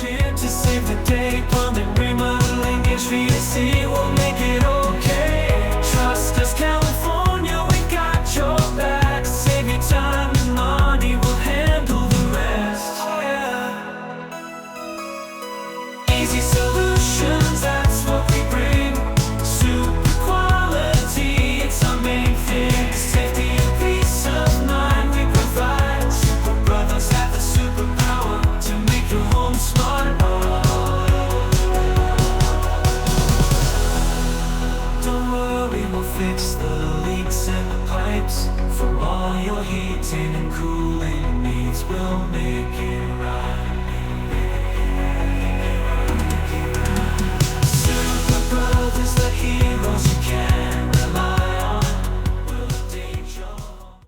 here to save the day. Plumbing, remodeling, HVAC will make it okay. Trust us, California, we got your back. Save your time and money, we'll handle the rest. Oh yeah. Easy solutions, that's what we bring. Super quality, it's our main thing. Safety and peace of mind we provide. Super brothers have the superpower to make your home smart. Don't worry, we'll fix the leaks and the pipes. For all your heating and cooling needs, we'll make it right.